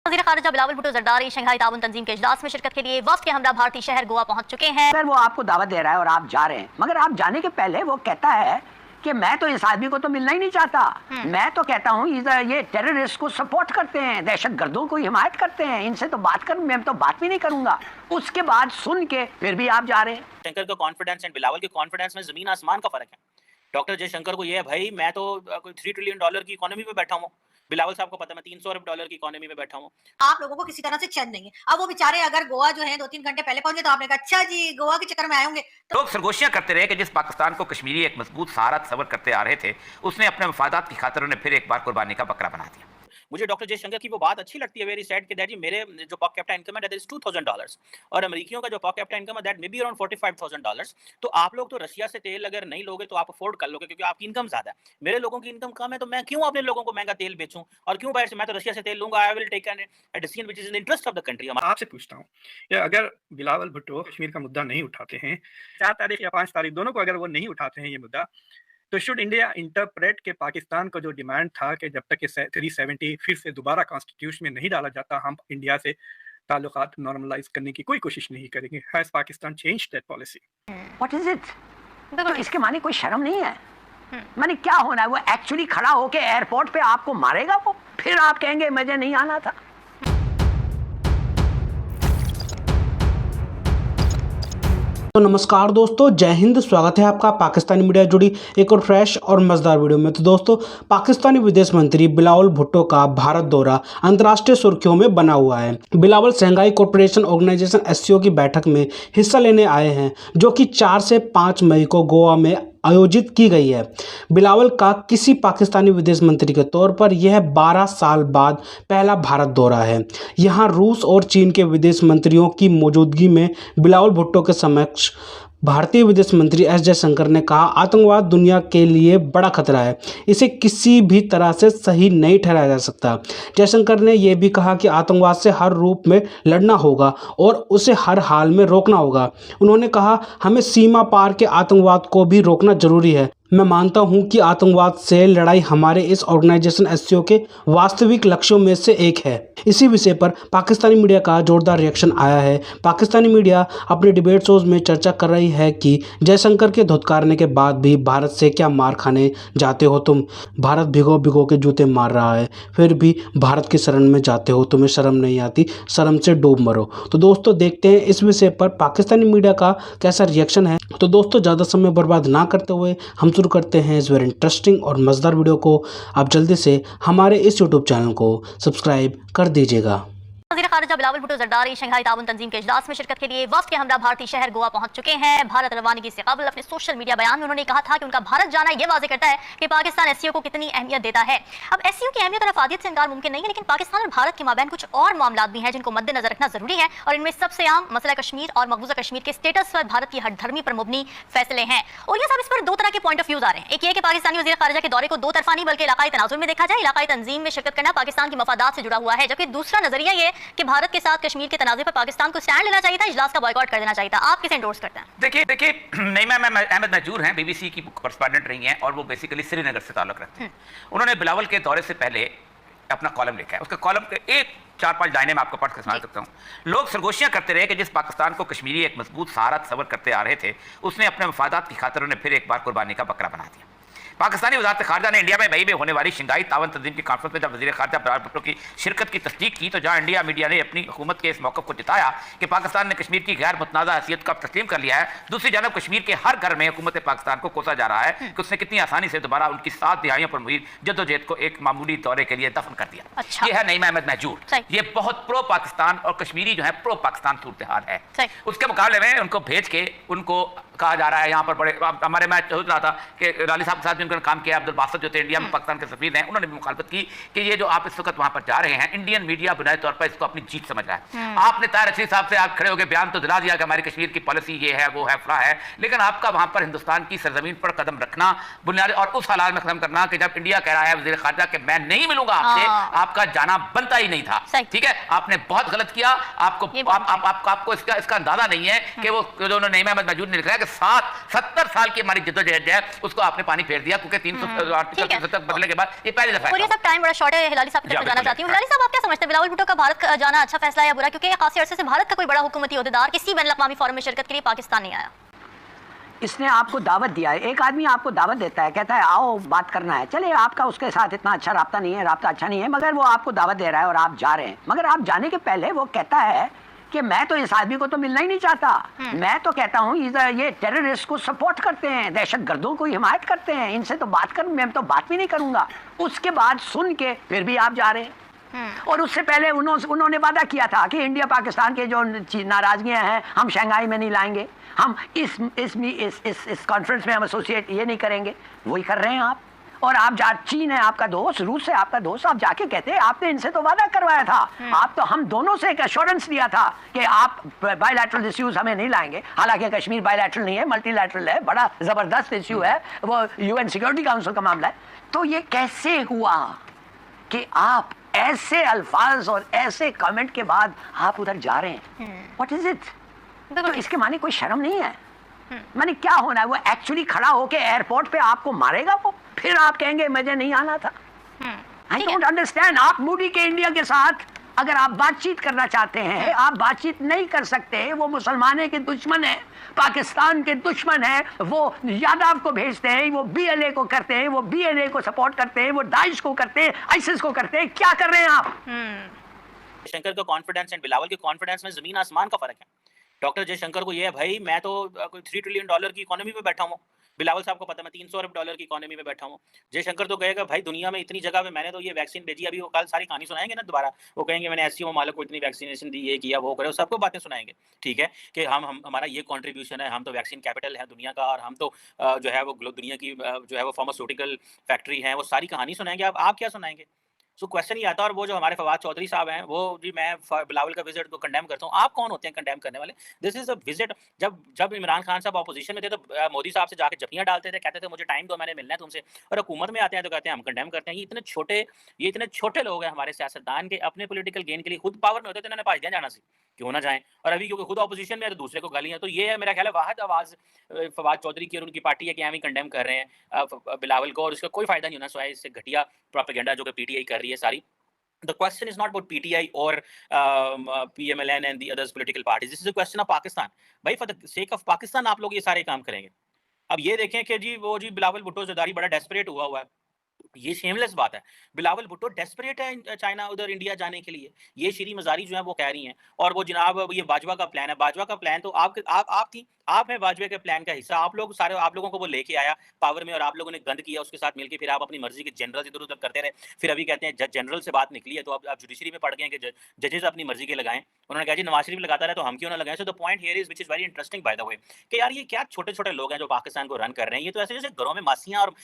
वज़ीर ख़ारिजा बिलावल भुट्टो ज़रदारी शंघाई ताउन तंजीम के इजलास में शिरकत के लिए वफ़द के हमरा भारतीय शहर गोवा पहुंच चुके हैं। अगर वो आपको दावत दे रहा है और आप जा रहे हैं, मगर आप जाने के पहले वो कहता है कि मैं तो इस आदमी को तो मिलना ही नहीं चाहता, मैं तो कहता हूँ ये टेररिस्ट को सपोर्ट करते हैं, दहशत गर्दों को हिमायत करते हैं, इनसे तो बात कर, मैं तो बात भी नहीं करूंगा। उसके बाद सुन के फिर भी आप जा रहे हैं। शंकर का कॉन्फिडेंस एंड बिलावल के कॉन्फिडेंस में जमीन आसमान का फर्क है। डॉक्टर जयशंकर को ये है भाई मैं तो कोई $3 ट्रिलियन की इकोनॉमी में बैठा हूँ। बिलावल साहब को पता मैं $300 अरब की इकोनॉमी में बैठा हूँ। आप लोगों को किसी तरह से चैन नहीं है। अब वो बेचारे अगर गोवा जो है 2-3 घंटे पहले पहुंचे तो आपने कहा अच्छा जी गोवा के चक्कर में आए होंगे। लोग सरगोशियां करते रहे कि जिस पाकिस्तान को कश्मीरी एक मजबूत सहारा तस्वर करते आ रहे थे, उसने अपने मफादात की खातिर उन्हें फिर एक बार कुर्बानी का बकरा बना दिया। मुझे डॉक्टर जयशंकर की वो बात अच्छी लगती है, वेरी सैड कि दैट जी मेरे जो पर कैपिटा इनकम है दैट इज $2,000 और अमेरिकियों का जो पर कैपिटा इनकम है दैट मे बी अराउंड $45,000। तो आप लोग तो रशिया से तेल अगर नहीं लोगे तो आप अफोर्ड कर लोगे क्योंकि आपकी इनकम ज्यादा है। मेरे लोगों की इनकम कम है तो मैं क्यों अपने लोगों को महंगा तेल बेचूं और क्यों बाहर से, मैं तो रशिया से तेल लूंगा। I will take an decision which is in the interest of the country. आपसे पूछता हूँ या अगर बिलावल भुट्टो कश्मीर का मुद्दा नहीं उठाते हैं, 4 तारीख या 5 तारीख दोनों को अगर वो नहीं उठाते हैं ये मुद्दा, तो शुड इंडिया इंटरप्रेट के पाकिस्तान का जो डिमांड था कि जब तक 370 फिर से दोबारा कॉन्स्टिट्यूशन में नहीं डाला जाता हम इंडिया से ताल्लुकात नॉर्मलाइज करने की कोई कोशिश नहीं करेंगे। Has Pakistan change that policy? What is it? तो इसके माने कोई शर्म नहीं है। माने क्या होना है? वो एक्चुअली खड़ा होके एयरपोर्ट पे आपको मारेगा वो, फिर आप कहेंगे मुझे नहीं आना था। तो नमस्कार दोस्तों, जय हिंद। स्वागत है आपका पाकिस्तानी मीडिया जुड़ी एक और फ्रेश और मजेदार वीडियो में। तो दोस्तों, पाकिस्तानी विदेश मंत्री बिलावल भुट्टो का भारत दौरा अंतर्राष्ट्रीय सुर्खियों में बना हुआ है। Bilawal Shanghai cooperation organisation SCO की बैठक में हिस्सा लेने आए हैं, जो कि 4 से 5 मई को गोवा में आयोजित की गई है। बिलावल का किसी पाकिस्तानी विदेश मंत्री के तौर पर यह 12 साल बाद पहला भारत दौरा है। यहाँ रूस और चीन के विदेश मंत्रियों की मौजूदगी में बिलावल भुट्टो के समक्ष भारतीय विदेश मंत्री S जयशंकर ने कहा, आतंकवाद दुनिया के लिए बड़ा खतरा है, इसे किसी भी तरह से सही नहीं ठहराया जा सकता। जयशंकर ने यह भी कहा कि आतंकवाद से हर रूप में लड़ना होगा और उसे हर हाल में रोकना होगा। उन्होंने कहा, हमें सीमा पार के आतंकवाद को भी रोकना जरूरी है। मैं मानता हूं कि आतंकवाद से लड़ाई हमारे इस ऑर्गेनाइजेशन SCO के वास्तविक लक्ष्यों में से एक है। इसी विषय पर पाकिस्तानी मीडिया का जोरदार रिएक्शन आया है। पाकिस्तानी मीडिया अपने डिबेट शोज में चर्चा कर रही है कि जयशंकर के धुतकारने के बाद भी भारत से क्या मार खाने जाते हो तुम। भारत भिगो भिगो के जूते मार रहा है, फिर भी भारत की शरण में जाते हो, तुम्हें शर्म नहीं आती, शर्म से डूब मरो। तो दोस्तों, देखते हैं इस विषय पर पाकिस्तानी मीडिया का कैसा रिएक्शन है। तो दोस्तों, ज़्यादा समय बर्बाद ना करते हुए हम शुरू करते हैं इस वेरी इंटरेस्टिंग और मज़ेदार वीडियो को। आप जल्दी से हमारे इस YouTube चैनल को सब्सक्राइब कर दीजिएगा। वज़ीर ख़ारिजा बिलावल भुट्टो ज़रदारी शंघाई ताउन तंजीम के इजलास में शिरकत के लिए वफ़द के हमरा भारतीय शहर गोवा पहुंच चुके हैं। भारत रवानगी से कबल अपने सोशल मीडिया बयान में उन्होंने कहा था कि उनका भारत जाना यह वाज़ेह करता है कि पाकिस्तान SCO को कितनी अहमियत देता है। अब SCO की अहमियत और अफादियत से इनकार मुमकिन नहीं है, लेकिन पाकिस्तान और भारत के माबैन कुछ और मामला भी हैं जिनको मद्देनजर रखना जरूरी है, और इनमें सबसे आम मसला कश्मीर और मकबूजा कश्मीर के स्टेटस पर भारत की हठधर्मी पर मुबनी फैसले हैं। और यह सब इस पर 2 तरह के पॉइंट ऑफ व्यूज आ रहे हैं। एक ये कि पाकिस्तानी वज़ीर ख़ारिजा के दौरे को 2 तरफा नहीं बल्कि इलाकाई तनाज़ुर में देखा जाए, इलाकाई तंजीम में शिरकत करना पाकिस्तान की मफादात से जुड़ा हुआ है। जबकि दूसरा नजरिया ये कि भारत के साथ कश्मीर के तनाज़े पर पाकिस्तान को स्टैंड लेना चाहिए था, इजलास का बॉयकॉट कर देना चाहिए था। आप किसे एंडोर्स करते हैं? देखिए नईमा मैम अहमद महजूर हैं, BBC की कॉरेस्पॉन्डेंट रही हैं और वो बेसिकली श्रीनगर से ताल्लुक रखते हैं। उन्होंने बिलावल के दौरे से पहले अपना कॉलम लिखा है। उसका कॉलम के 4-5 लाइनें मैं आपको पढ़ के सुना सकता हूँ। लोग सरगोशियां करते रहे कि जिस पाकिस्तान को कश्मीरी एक मजबूत सहारा तस्वर करते आ रहे थे, उसने अपने मफादात की खातिर उन्हें फिर एक बार कुर्बानी का बकरा बना दिया। पाकिस्तानी वज़ारत ख़ारिजा ने इंडिया में मई में होने वाली शंघाई ताउन तंजीम की कॉन्फ्रेंस में जब वज़ीर ख़ारिजा बिलावल भुट्टो की शिरकत की तस्दीक की, तो जहाँ इंडिया मीडिया ने अपनी हुकूमत के इस मौक़िफ़ को जताया कि पाकिस्तान ने कश्मीर की गैर मुतनाज़ा हैसियत को तस्लीम कर लिया है, दूसरी जानब कश्मीर के हर घर में हुकूमत पाकिस्तान को कोसा जा रहा है कि उसने कितनी आसानी से दोबारा उनकी 7 दिहाइयों पर मुहित जद्दोजहद को एक मामूली दौरे के लिए दफन कर दिया। अच्छा। ये है नईमा अहमद महजूर। ये बहुत प्रो पाकिस्तान और कश्मीरी जो है प्रो पाकिस्तान सूरत हाल है। उसके मुकाबले में उनको भेज के उनको कहा जा रहा है, यहाँ पर बड़े हमारे मैं सोच रहा था कि राली साहब के साथ भी उन्होंने काम किया, अब्दुल बासित जो थे इंडिया में पाकिस्तान के सफीर हैं, उन्होंने भी मुखालफत की कि ये जो आप इस वक्त वहाँ पर जा रहे हैं, इंडियन मीडिया बुनियादी तौर पर इसको अपनी जीत समझ रहा है। आपने ताहिर रशीद साहब से आप खड़े होकर बयान तो दिला दिया कि हमारी कश्मीर की पॉलिसी ये है, वो है, फला है, लेकिन आपका वहाँ पर हिंदुस्तान की सरजमीन पर कदम रखना बुनियादी और उस हालात में कदम करना कि जब इंडिया कह रहा है वज़ीर ख़ारिजा कि मैं नहीं मिलूंगा आपसे, आपका जाना बनता ही नहीं था। ठीक है, आपने बहुत गलत किया। आपको इसका अंदाजा नहीं है कि वो जो नईमा अहमद महजूर ने लिखा है कि 70 साल की हमारी जद्दोजहद है उसको आपने पानी फेर दिया, क्योंकि 370 बदलने के बाद ये पहली दफा और ये सब टाइम बड़ा शॉर्ट है। हिलाली साहब की तरफ जाना चाहती हूँ। हिलाली साहब, आप क्या समझते हैं बिलावल भुट्टो का भारत जाना अच्छा फैसला है या बुरा? क्योंकि खासी अरसे से भारत का कोई बड़ा हुकूमती ओहदेदार किसी बैनुल अक़वामी फोरम में शिरकत के लिए पाकिस्तान नहीं आया। इसने आपको दावत दिया है, एक आदमी आपको दावत देता है, कहता है आओ बात करना है, चलिए आपका उसके साथ इतना अच्छा राब्ता नहीं है, राब्ता अच्छा नहीं है, मगर वो आपको दावत दे रहा है और आप जा रहे हैं। मगर आप जाने के पहले वो कहता है कि मैं तो इस आदमी को तो मिलना ही नहीं चाहता, मैं तो कहता हूँ ये टेररिस्ट को सपोर्ट करते हैं, दहशत गर्दों को हिमायत करते हैं, इनसे तो बात कर, मैं तो बात भी नहीं करूंगा। उसके बाद सुन के फिर भी आप जा रहे हैं। और उससे पहले उन्होंने वादा किया था कि इंडिया पाकिस्तान के जो नाराजगियां हैं हम शंघाई में नहीं लाएंगे, हम इस कॉन्फ्रेंस में हम एसोसिएट ये नहीं करेंगे, वही कर रहे हैं आप। और आप चीन है आपका दोस्त, रूस है आपका दोस्त, आप जाके कहते हैं आपने इनसे तो वादा करवाया था, आप तो हम दोनों से एक एश्योरेंस लिया था कि आप बायलैटरल इश्यूज हमें नहीं लाएंगे। हालांकि कश्मीर बायलैटरल नहीं है, मल्टीलैटरल है, बड़ा जबरदस्त इश्यू है, वो यूएन सिक्योरिटी काउंसिल का मामला है। तो ये कैसे हुआ कि आप ऐसे अल्फाज और ऐसे कमेंट के बाद आप उधर जा रहे हैं? What is it? तो इसके माने कोई शर्म नहीं है? माने क्या होना है? वो एक्चुअली खड़ा होके एयरपोर्ट पे आपको मारेगा वो, फिर आप कहेंगे मुझे नहीं आना था। I don't understand. आप मोदी के इंडिया के साथ अगर आप बातचीत करना चाहते हैं, आप बातचीत नहीं कर सकते। वो मुसलमानों के दुश्मन है, पाकिस्तान के दुश्मन है, वो यादव को भेजते हैं, वो बीएलए को करते हैं, वो बीएलए को सपोर्ट करते हैं, वो दाइश को करते हैं, आईसिस को करते हैं। क्या कर रहे हैं आप? शंकर का कॉन्फिडेंस एंड बिलावल के कॉन्फिडेंस में जमीन आसमान का फर्क है। डॉक्टर जयशंकर को ये है भाई मैं तो $3 ट्रिलियन की इकोनॉमी में बैठा हूँ, बिलावल साहब को पता मैं $300 अरब की इकोनॉमी में बैठा हूँ। जयशंकर तो कहेगा भाई दुनिया में इतनी जगह पे मैंने तो ये वैक्सीन भेजी, अभी वो कल सारी कहानी सुनाएंगे ना दोबारा, वो कहेंगे मैंने एससीओ मालिक को इतनी वैक्सीनेशन दी, ये किया वो करे, सबको बातें सुनाएंगे। ठीक है कि हम हमारा ये कंट्रीब्यूशन है, हम तो वैक्सीन कैपिटल है दुनिया का, और हम तो जो है वो दुनिया की जो है वो फार्मास्यूटिकल फैक्ट्री है, वो सारी कहानी सुनाएंगे। आप क्या सुनाएंगे? सो क्वेश्चन ही आता है। और वो जो हमारे फवाद चौधरी साहब हैं, वो जी मैं बिलावल का विजिट को कंडेम करता हूँ। आप कौन होते हैं कंडेम करने वाले? This is a visit. जब इमरान खान साहब अपोजिशन में थे तो मोदी साहब से जाके जपियाँ डालते थे, कहते थे मुझे टाइम दो, मैंने मिलना है तुमसे। और हुकूमत में आते हैं तो कहते हैं हम कंडेम करते हैं। ये इतने छोटे लोग हैं हमारे सियासतदान के, अपने पॉलिटिकल गेन के लिए खुद पावर में होते थे, इन्होंने भाजदियाँ जाना सी क्यों ना जाएं, और अभी क्योंकि खुद अपोजिशन में है तो दूसरे को गालियाँ। तो ये है मेरा ख्याल है वाहिद आवाज़ फवाद चौधरी की और उनकी पार्टी है कि हम ही कंडेम कर रहे हैं बिलावल को, और इसका कोई फायदा नहीं होना सिवाय इससे घटिया प्रोपेगेंडा जो कि पीटीआई कर रही है सारी। The question is not about PTI or PMLN and the others political parties. This is a question of Pakistan. भाई for the sake of Pakistan आप लोग ये सारे काम करेंगे। अब ये देखें कि जी वो जी बिलावल भुट्टो ज़रदारी बड़ा डेस्परेट हुआ है। ये शेमलेस बात है। बिलावल भुट्टो डेस्परेट है चाइना उधर इंडिया जाने के लिए। ये श्री मज़ारी जो है वो कह रही हैं, और वो जनाब ये बाजवा का प्लान है। बाजवा का प्लान तो आप थी, आप हैं बाजवा के प्लान का हिस्सा। आप लोगों को वो लेके आया पावर में और आप लोगों ने गंद किया उसके साथ मिलके। फिर आप अपनी मर्जी के जनरल इधर उधर करते रहे। फिर अभी कहते हैं जज जनरल से बात निकली है तो अब आप जुडिशरी में पड़ गए कि जजेस अपनी मर्जी के लगाएं। उन्होंने कहा जी नवाज शरीफ लगाता रहे तो हम क्यों ना लगाएं। So the point here is which is very interesting by the way कि यार ये क्या छोटे-छोटे लोग हैं जो पाकिस्तान को रन कर रहे हैं। ये तो ऐसे जैसे घरों में मासियां और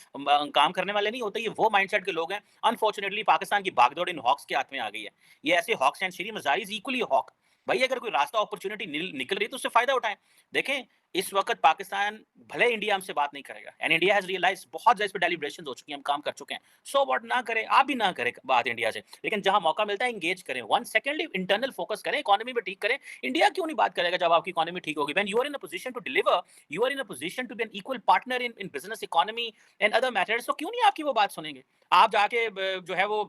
काम करने वाले नहीं होते। ये वो माइंडसेट के लोग हैं। अनफॉर्चुनेटली पाकिस्तान की बागडोर इन हॉक्स के हाथ में आ गई है। ये ऐसे hawks and Shri Mazari is equally hawk. भाई अगर कोई रास्ता अपॉर्चुनिटी निकल रही है तो उससे फायदा उठाएं। देखें इस वक्त पाकिस्तान भले इंडिया हमसे बात नहीं करेगा, एंड इंडिया हैज रियलाइज बहुत इस पे डेलिब्रेशंस हो चुकी हैं, हम काम कर चुके हैं। सो व्हाट ना करें, आप भी ना करें बात इंडिया से, लेकिन जहां मौका मिलता है एंगेज करें। वन सेकेंडली इंटरनल फोकस करें, इकोनॉमी में ठीक करें। इंडिया क्यों नहीं बात करेगा जब आपकी इकोनॉमी ठीक होगी? When you are in a position to deliver, you are in a position to be an equal partner in business, economy and other matters. तो क्यों नहीं आपकी वो बात सुनेंगे? आप जाके जो है वो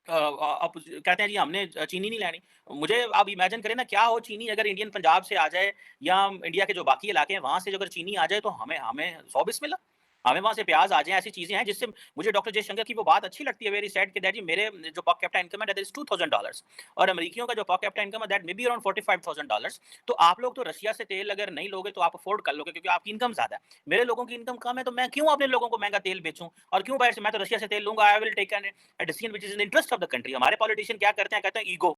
अब कहते हैं जी हमने चीनी नहीं लेनी। मुझे आप इमेजिन करें ना क्या हो चीनी अगर इंडियन पंजाब से आ जाए या इंडिया के जो बाकी इलाके हैं वहां से अगर चीनी आ जाए तो हमें 100 बिस्मिल्लाह, हमें वहां से प्याज आ जाए। ऐसी चीजें हैं जिससे मुझे डॉक्टर जयशंकर की वो बात अच्छी लगती है, वेरी सैड कि दैट जी मेरे जो पर कैपिटा इनकम है दैट इज $2000 और अमेरिकियों का जो पर कैपिटा इनकम है दैट मे बी अराउंड $45,000। तो आप लोग तो रशिया से तेल अगर नहीं लोगे तो आप अफोर्ड कर लोगे क्योंकि आपकी इनकम ज्यादा है। मेरे लोगों की इनकम कम है तो मैं क्यों अपने लोगों को महंगा तेल बेचूं और क्यों बाहर से? मैं तो रशिया से तेल लूंगा। I will take an decision which is in interest of the country. हमारे पॉलिटिशियन क्या करते हैं, कहते हैं ईगो।